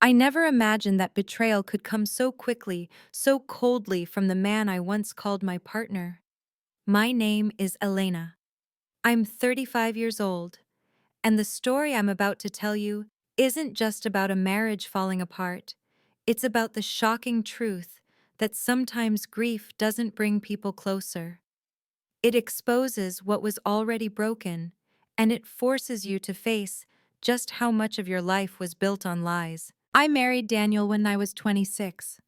I never imagined that betrayal could come so quickly, so coldly from the man I once called my partner. My name is Elena. I'm 35 years old, and the story I'm about to tell you isn't just about a marriage falling apart. It's about the shocking truth that sometimes grief doesn't bring people closer. It exposes what was already broken, and it forces you to face just how much of your life was built on lies. I married Daniel when I was 26.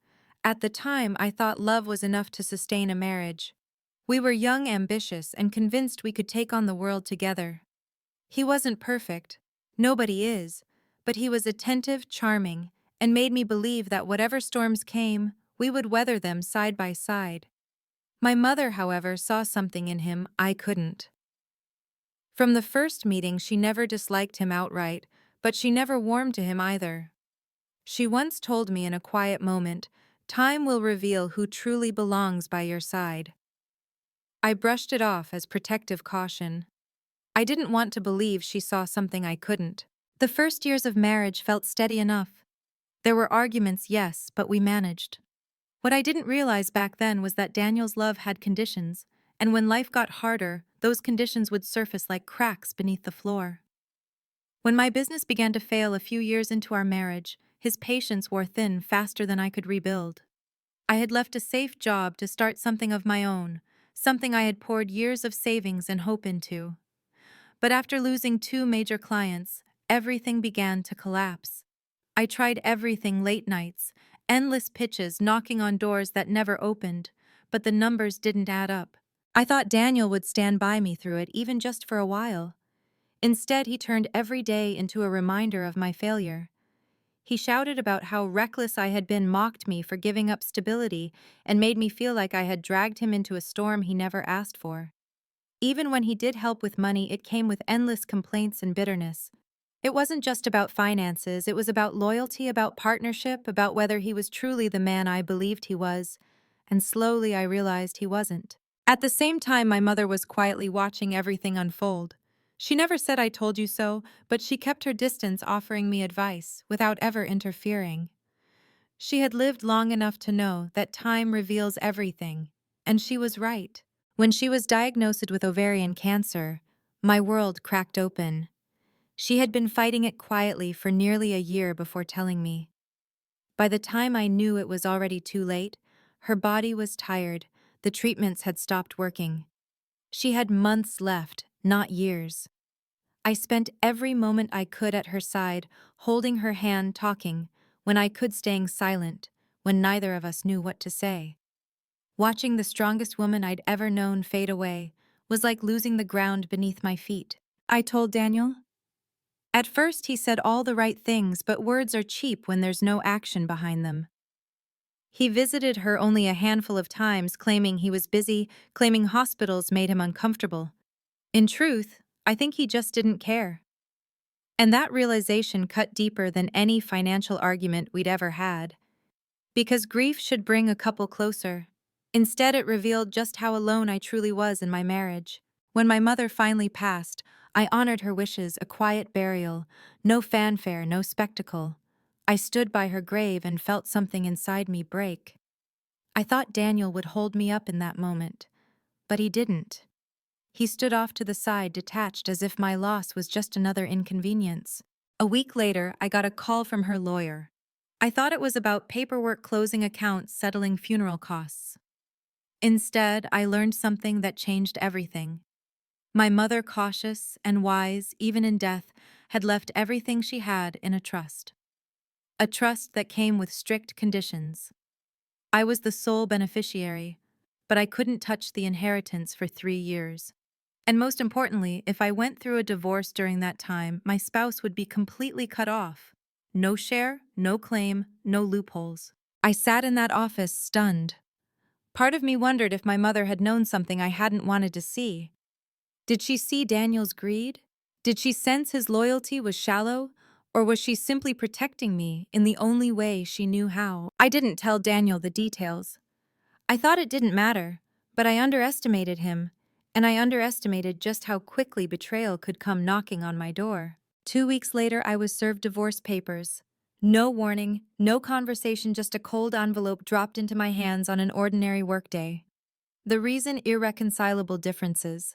At the time, I thought love was enough to sustain a marriage. We were young, ambitious, and convinced we could take on the world together. He wasn't perfect. Nobody is. But he was attentive, charming, and made me believe that whatever storms came, we would weather them side by side. My mother, however, saw something in him I couldn't. From the first meeting, she never disliked him outright, but she never warmed to him either. She once told me in a quiet moment, "Time will reveal who truly belongs by your side." I brushed it off as protective caution. I didn't want to believe she saw something I couldn't. The first years of marriage felt steady enough. There were arguments, yes, but we managed. What I didn't realize back then was that Daniel's love had conditions, and when life got harder, those conditions would surface like cracks beneath the floor. When my business began to fail a few years into our marriage, his patience wore thin faster than I could rebuild. I had left a safe job to start something of my own, something I had poured years of savings and hope into. But after losing two major clients, everything began to collapse. I tried everything: late nights, endless pitches, knocking on doors that never opened, but the numbers didn't add up. I thought Daniel would stand by me through it, even just for a while. Instead, he turned every day into a reminder of my failure. He shouted about how reckless I had been, mocked me for giving up stability, and made me feel like I had dragged him into a storm he never asked for. Even when he did help with money, it came with endless complaints and bitterness. It wasn't just about finances, it was about loyalty, about partnership, about whether he was truly the man I believed he was. And slowly I realized he wasn't. At the same time, my mother was quietly watching everything unfold. She never said "I told you so," but she kept her distance, offering me advice without ever interfering. She had lived long enough to know that time reveals everything, and she was right. When she was diagnosed with ovarian cancer, my world cracked open. She had been fighting it quietly for nearly a year before telling me. By the time I knew it was already too late, her body was tired, the treatments had stopped working. She had months left, not years. I spent every moment I could at her side, holding her hand, talking, when I could staying silent, when neither of us knew what to say. Watching the strongest woman I'd ever known fade away was like losing the ground beneath my feet. I told Daniel. At first, he said all the right things, but words are cheap when there's no action behind them. He visited her only a handful of times, claiming he was busy, claiming hospitals made him uncomfortable. In truth, I think he just didn't care. And that realization cut deeper than any financial argument we'd ever had. Because grief should bring a couple closer. Instead, it revealed just how alone I truly was in my marriage. When my mother finally passed, I honored her wishes, a quiet burial, no fanfare, no spectacle. I stood by her grave and felt something inside me break. I thought Daniel would hold me up in that moment, but he didn't. He stood off to the side, detached, as if my loss was just another inconvenience. A week later, I got a call from her lawyer. I thought it was about paperwork, closing accounts, settling funeral costs. Instead, I learned something that changed everything. My mother, cautious and wise even in death, had left everything she had in a trust. A trust that came with strict conditions. I was the sole beneficiary, but I couldn't touch the inheritance for 3 years. And most importantly, if I went through a divorce during that time, my spouse would be completely cut off. No share, no claim, no loopholes. I sat in that office, stunned. Part of me wondered if my mother had known something I hadn't wanted to see. Did she see Daniel's greed? Did she sense his loyalty was shallow? Or was she simply protecting me in the only way she knew how? I didn't tell Daniel the details. I thought it didn't matter, but I underestimated him, and I underestimated just how quickly betrayal could come knocking on my door. 2 weeks later, I was served divorce papers. No warning, no conversation, just a cold envelope dropped into my hands on an ordinary workday. The reason: irreconcilable differences.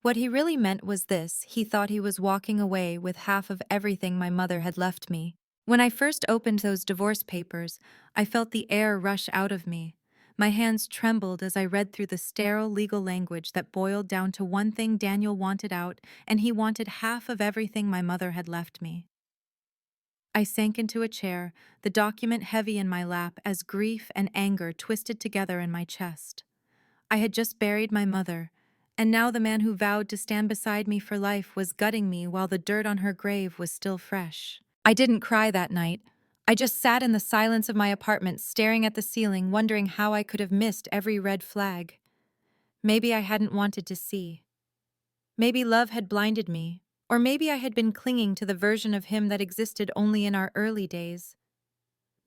What he really meant was this: he thought he was walking away with half of everything my mother had left me. When I first opened those divorce papers, I felt the air rush out of me. My hands trembled as I read through the sterile legal language that boiled down to one thing: Daniel wanted out, and he wanted half of everything my mother had left me. I sank into a chair, the document heavy in my lap as grief and anger twisted together in my chest. I had just buried my mother, and now the man who vowed to stand beside me for life was gutting me while the dirt on her grave was still fresh. I didn't cry that night. I just sat in the silence of my apartment, staring at the ceiling, wondering how I could have missed every red flag. Maybe I hadn't wanted to see. Maybe love had blinded me, or maybe I had been clinging to the version of him that existed only in our early days.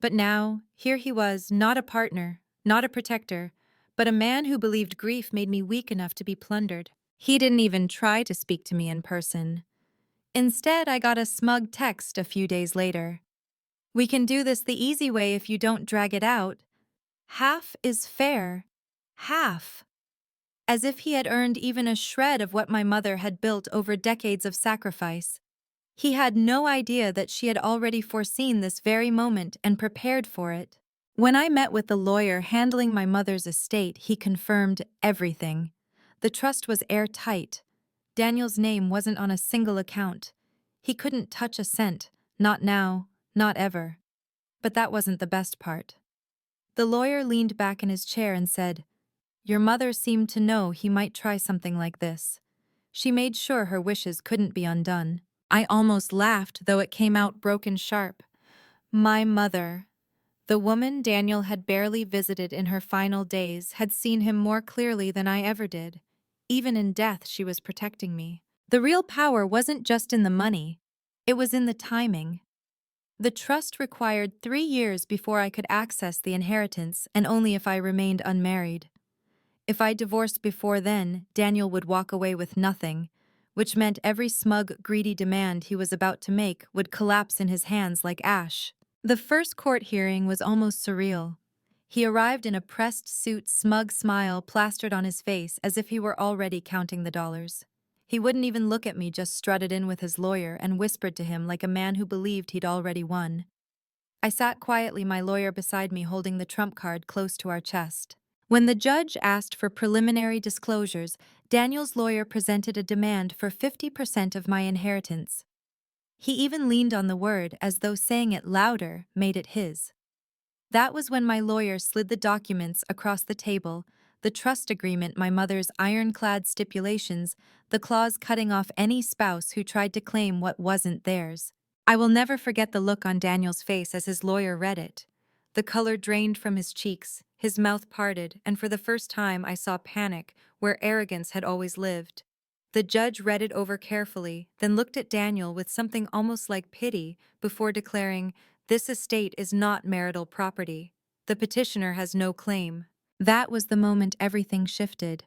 But now, here he was, not a partner, not a protector, but a man who believed grief made me weak enough to be plundered. He didn't even try to speak to me in person. Instead, I got a smug text a few days later. "We can do this the easy way if you don't drag it out. Half is fair. Half." As if he had earned even a shred of what my mother had built over decades of sacrifice. He had no idea that she had already foreseen this very moment and prepared for it. When I met with the lawyer handling my mother's estate, he confirmed everything. The trust was airtight. Daniel's name wasn't on a single account. He couldn't touch a cent, not now, not ever. But that wasn't the best part. The lawyer leaned back in his chair and said, "Your mother seemed to know he might try something like this. She made sure her wishes couldn't be undone." I almost laughed, though it came out broken sharp. My mother, the woman Daniel had barely visited in her final days, had seen him more clearly than I ever did. Even in death, she was protecting me. The real power wasn't just in the money. It was in the timing. The trust required 3 years before I could access the inheritance, and only if I remained unmarried. If I divorced before then, Daniel would walk away with nothing, which meant every smug, greedy demand he was about to make would collapse in his hands like ash. The first court hearing was almost surreal. He arrived in a pressed suit, smug smile plastered on his face as if he were already counting the dollars. He wouldn't even look at me, just strutted in with his lawyer and whispered to him like a man who believed he'd already won. I sat quietly, my lawyer beside me, holding the trump card close to our chest. When the judge asked for preliminary disclosures, Daniel's lawyer presented a demand for 50% of my inheritance. He even leaned on the word, as though saying it louder made it his. That was when my lawyer slid the documents across the table: the trust agreement, my mother's ironclad stipulations, the clause cutting off any spouse who tried to claim what wasn't theirs. I will never forget the look on Daniel's face as his lawyer read it. The color drained from his cheeks, his mouth parted, and for the first time I saw panic where arrogance had always lived. The judge read it over carefully, then looked at Daniel with something almost like pity before declaring, "This estate is not marital property. The petitioner has no claim." That was the moment everything shifted.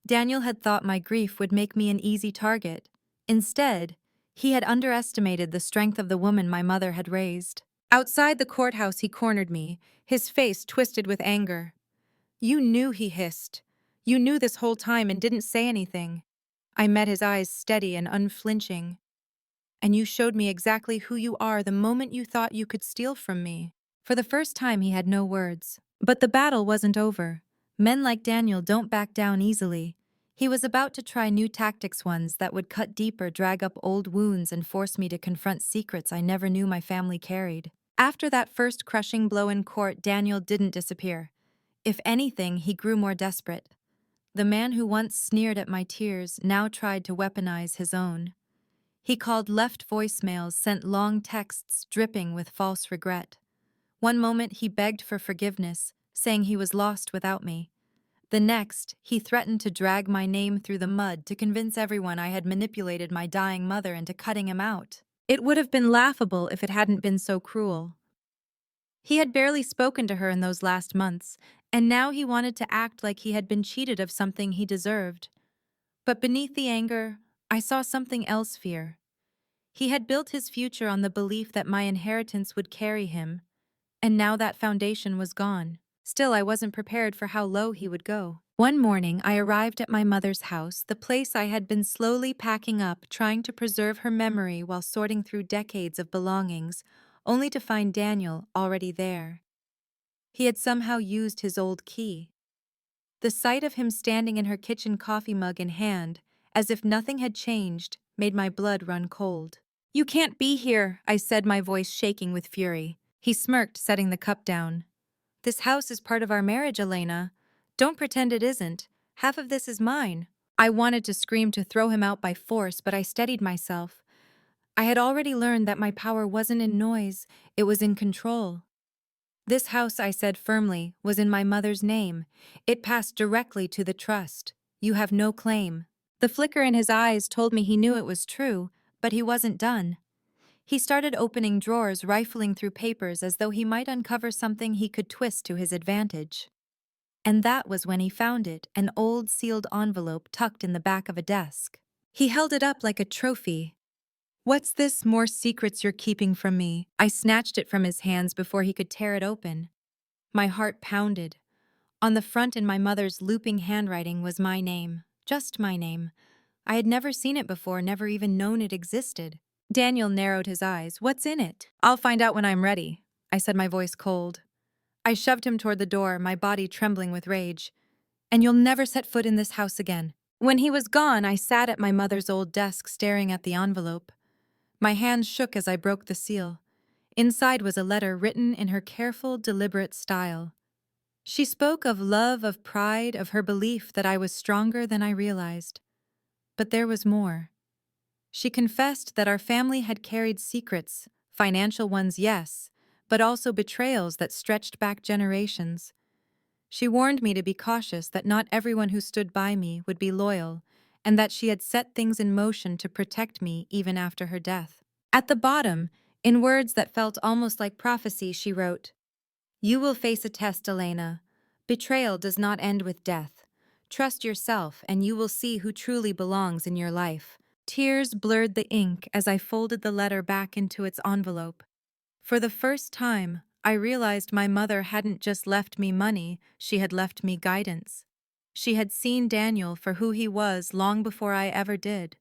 Daniel had thought my grief would make me an easy target. Instead, he had underestimated the strength of the woman my mother had raised. Outside the courthouse, he cornered me, his face twisted with anger. "You knew," he hissed. "You knew this whole time and didn't say anything." I met his eyes, steady and unflinching. "And you showed me exactly who you are the moment you thought you could steal from me." For the first time, he had no words. But the battle wasn't over. Men like Daniel don't back down easily. He was about to try new tactics, ones that would cut deeper, drag up old wounds, and force me to confront secrets I never knew my family carried. After that first crushing blow in court, Daniel didn't disappear. If anything, he grew more desperate. The man who once sneered at my tears now tried to weaponize his own. He called, left voicemails, sent long texts dripping with false regret. One moment he begged for forgiveness, saying he was lost without me. The next, he threatened to drag my name through the mud to convince everyone I had manipulated my dying mother into cutting him out. It would have been laughable if it hadn't been so cruel. He had barely spoken to her in those last months, and now he wanted to act like he had been cheated of something he deserved. But beneath the anger, I saw something else: fear. He had built his future on the belief that my inheritance would carry him, and now that foundation was gone. Still, I wasn't prepared for how low he would go. One morning, I arrived at my mother's house, the place I had been slowly packing up, trying to preserve her memory while sorting through decades of belongings, only to find Daniel already there. He had somehow used his old key. The sight of him standing in her kitchen, coffee mug in hand, as if nothing had changed, made my blood run cold. "You can't be here," I said, my voice shaking with fury. He smirked, setting the cup down. "This house is part of our marriage, Elena. Don't pretend it isn't. Half of this is mine." I wanted to scream, to throw him out by force, but I steadied myself. I had already learned that my power wasn't in noise, it was in control. "This house," I said firmly, "was in my mother's name. It passed directly to the trust. You have no claim." The flicker in his eyes told me he knew it was true, but he wasn't done. He started opening drawers, rifling through papers as though he might uncover something he could twist to his advantage. And that was when he found it, an old sealed envelope tucked in the back of a desk. He held it up like a trophy. "What's this? More secrets you're keeping from me?" I snatched it from his hands before he could tear it open. My heart pounded. On the front, in my mother's looping handwriting, was my name. Just my name. I had never seen it before, never even known it existed. Daniel narrowed his eyes. "What's in it?" "I'll find out when I'm ready," I said, my voice cold. I shoved him toward the door, my body trembling with rage. "And you'll never set foot in this house again." When he was gone, I sat at my mother's old desk, staring at the envelope. My hands shook as I broke the seal. Inside was a letter written in her careful, deliberate style. She spoke of love, of pride, of her belief that I was stronger than I realized. But there was more. She confessed that our family had carried secrets, financial ones, yes, but also betrayals that stretched back generations. She warned me to be cautious, that not everyone who stood by me would be loyal, and that she had set things in motion to protect me even after her death. At the bottom, in words that felt almost like prophecy, she wrote, "You will face a test, Elena. Betrayal does not end with death. Trust yourself, and you will see who truly belongs in your life." Tears blurred the ink as I folded the letter back into its envelope. For the first time, I realized my mother hadn't just left me money, she had left me guidance. She had seen Daniel for who he was long before I ever did,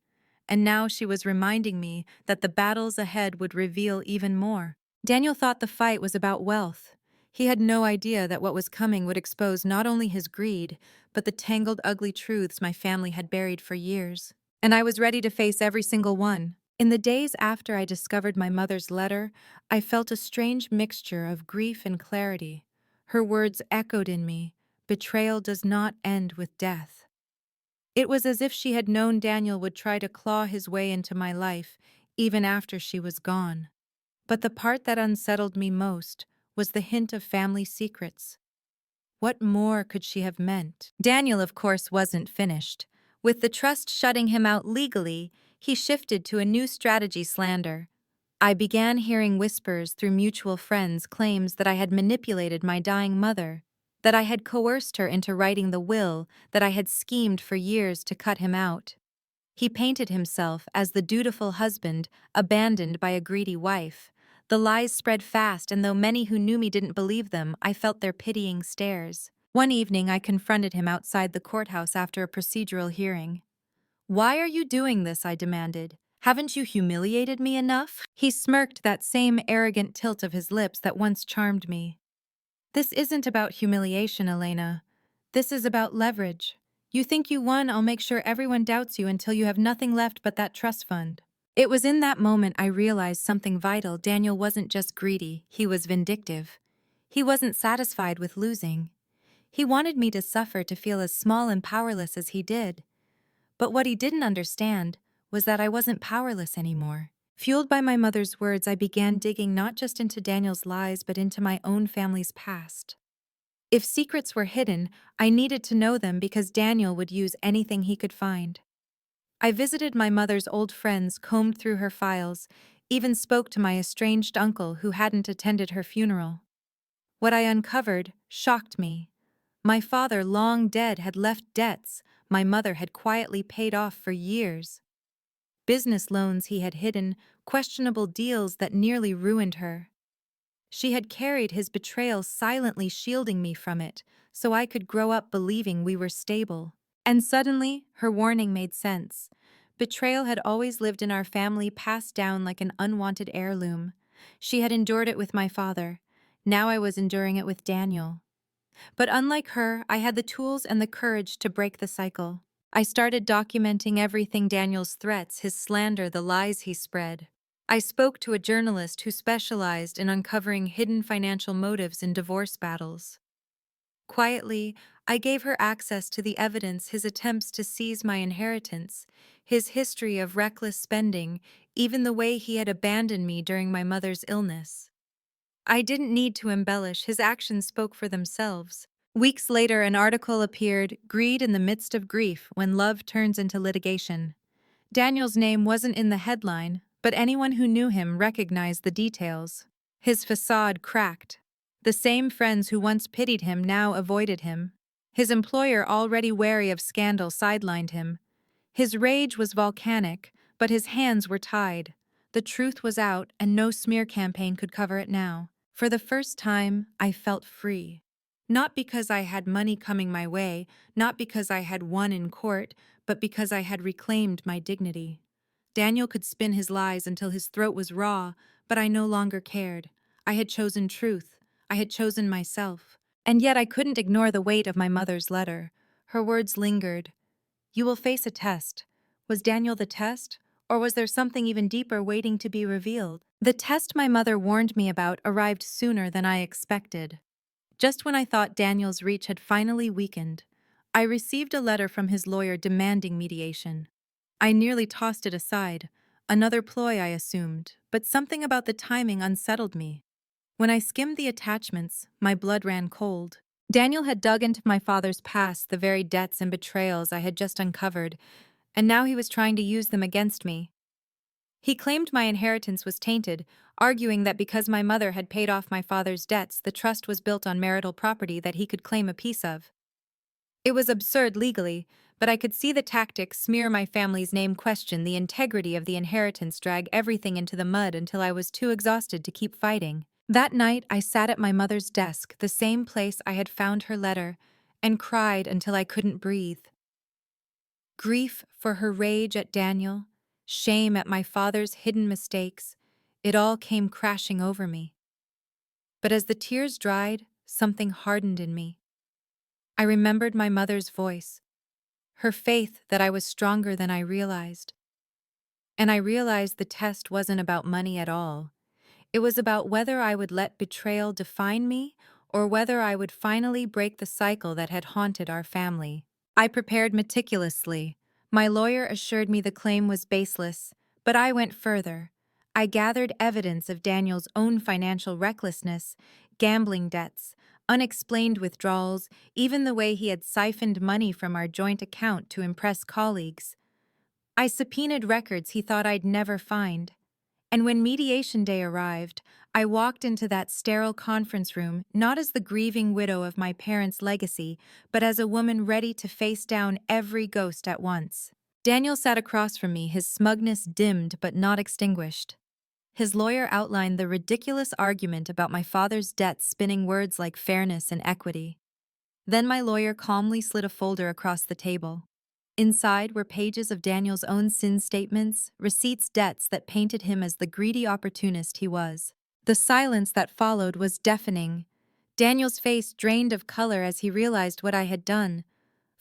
and now she was reminding me that the battles ahead would reveal even more. Daniel thought the fight was about wealth. He had no idea that what was coming would expose not only his greed, but the tangled, ugly truths my family had buried for years. And I was ready to face every single one. In the days after I discovered my mother's letter, I felt a strange mixture of grief and clarity. Her words echoed in me, "Betrayal does not end with death." It was as if she had known Daniel would try to claw his way into my life, even after she was gone. But the part that unsettled me most was the hint of family secrets. What more could she have meant? Daniel, of course, wasn't finished. With the trust shutting him out legally, he shifted to a new strategy: slander. I began hearing whispers through mutual friends, claims that I had manipulated my dying mother, that I had coerced her into writing the will, that I had schemed for years to cut him out. He painted himself as the dutiful husband abandoned by a greedy wife. The lies spread fast, and though many who knew me didn't believe them, I felt their pitying stares. One evening, I confronted him outside the courthouse after a procedural hearing. "Why are you doing this?" I demanded. "Haven't you humiliated me enough?" He smirked, that same arrogant tilt of his lips that once charmed me. "This isn't about humiliation, Elena. This is about leverage. You think you won, I'll make sure everyone doubts you until you have nothing left but that trust fund." It was in that moment I realized something vital. Daniel wasn't just greedy, he was vindictive. He wasn't satisfied with losing. He wanted me to suffer, to feel as small and powerless as he did. But what he didn't understand was that I wasn't powerless anymore. Fueled by my mother's words, I began digging not just into Daniel's lies, but into my own family's past. If secrets were hidden, I needed to know them, because Daniel would use anything he could find. I visited my mother's old friends, combed through her files, even spoke to my estranged uncle who hadn't attended her funeral. What I uncovered shocked me. My father, long dead, had left debts my mother had quietly paid off for years. Business loans he had hidden, questionable deals that nearly ruined her. She had carried his betrayal silently shielding me from it, so I could grow up believing we were stable. And suddenly, her warning made sense. Betrayal had always lived in our family, passed down like an unwanted heirloom. She had endured it with my father. Now I was enduring it with Daniel. But unlike her, I had the tools and the courage to break the cycle. I started documenting everything: Daniel's threats, his slander, the lies he spread. I spoke to a journalist who specialized in uncovering hidden financial motives in divorce battles. Quietly, I gave her access to the evidence: his attempts to seize my inheritance, his history of reckless spending, even the way he had abandoned me during my mother's illness. I didn't need to embellish, his actions spoke for themselves. Weeks later, an article appeared: Greed in the Midst of Grief When Love Turns into Litigation. Daniel's name wasn't in the headline, but anyone who knew him recognized the details. His facade cracked. The same friends who once pitied him now avoided him. His employer, already wary of scandal, sidelined him. His rage was volcanic, but his hands were tied. The truth was out, and no smear campaign could cover it now. For the first time, I felt free. Not because I had money coming my way, not because I had won in court, but because I had reclaimed my dignity. Daniel could spin his lies until his throat was raw, but I no longer cared. I had chosen truth. I had chosen myself. And yet I couldn't ignore the weight of my mother's letter. Her words lingered. You will face a test. Was Daniel the test? Or was there something even deeper waiting to be revealed? The test my mother warned me about arrived sooner than I expected. Just when I thought Daniel's reach had finally weakened, I received a letter from his lawyer demanding mediation. I nearly tossed it aside, another ploy I assumed, but something about the timing unsettled me. When I skimmed the attachments, my blood ran cold. Daniel had dug into my father's past, the very debts and betrayals I had just uncovered, and now he was trying to use them against me. He claimed my inheritance was tainted, arguing that because my mother had paid off my father's debts, the trust was built on marital property that he could claim a piece of. It was absurd legally, but I could see the tactics: smear my family's name, question the integrity of the inheritance, drag everything into the mud until I was too exhausted to keep fighting. That night, I sat at my mother's desk, the same place I had found her letter, and cried until I couldn't breathe. Grief for her rage at Daniel, shame at my father's hidden mistakes, it all came crashing over me. But as the tears dried, something hardened in me. I remembered my mother's voice, her faith that I was stronger than I realized. And I realized the test wasn't about money at all. It was about whether I would let betrayal define me or whether I would finally break the cycle that had haunted our family. I prepared meticulously. My lawyer assured me the claim was baseless, but I went further. I gathered evidence of Daniel's own financial recklessness, gambling debts, unexplained withdrawals, even the way he had siphoned money from our joint account to impress colleagues. I subpoenaed records he thought I'd never find. And when mediation day arrived, I walked into that sterile conference room not as the grieving widow of my parents' legacy, but as a woman ready to face down every ghost at once. Daniel sat across from me, his smugness dimmed but not extinguished. His lawyer outlined the ridiculous argument about my father's debts, spinning words like fairness and equity. Then my lawyer calmly slid a folder across the table. Inside were pages of Daniel's own sin statements, receipts, debts that painted him as the greedy opportunist he was. The silence that followed was deafening. Daniel's face drained of color as he realized what I had done.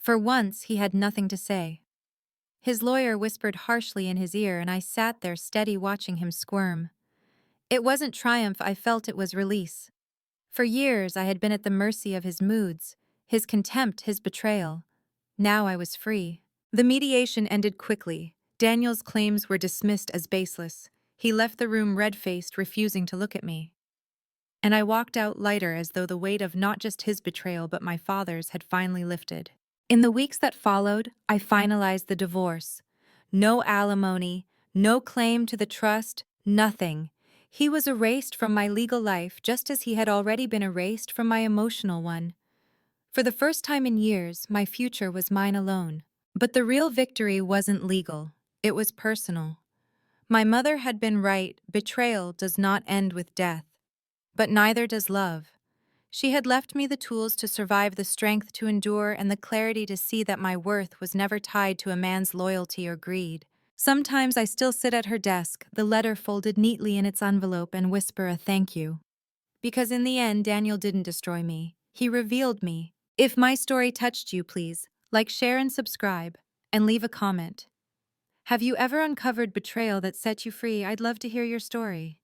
For once, he had nothing to say. His lawyer whispered harshly in his ear, and I sat there steady, watching him squirm. It wasn't triumph I felt, it was release. For years, I had been at the mercy of his moods, his contempt, his betrayal. Now I was free. The mediation ended quickly. Daniel's claims were dismissed as baseless. He left the room red-faced, refusing to look at me. And I walked out lighter, as though the weight of not just his betrayal but my father's had finally lifted. In the weeks that followed, I finalized the divorce. No alimony, no claim to the trust, nothing. He was erased from my legal life just as he had already been erased from my emotional one. For the first time in years, my future was mine alone. But the real victory wasn't legal. It was personal. My mother had been right, betrayal does not end with death. But neither does love. She had left me the tools to survive, the strength to endure, and the clarity to see that my worth was never tied to a man's loyalty or greed. Sometimes I still sit at her desk, the letter folded neatly in its envelope, and whisper a thank you. Because in the end, Daniel didn't destroy me. He revealed me. If my story touched you, please like, share, and subscribe, and leave a comment. Have you ever uncovered betrayal that set you free? I'd love to hear your story.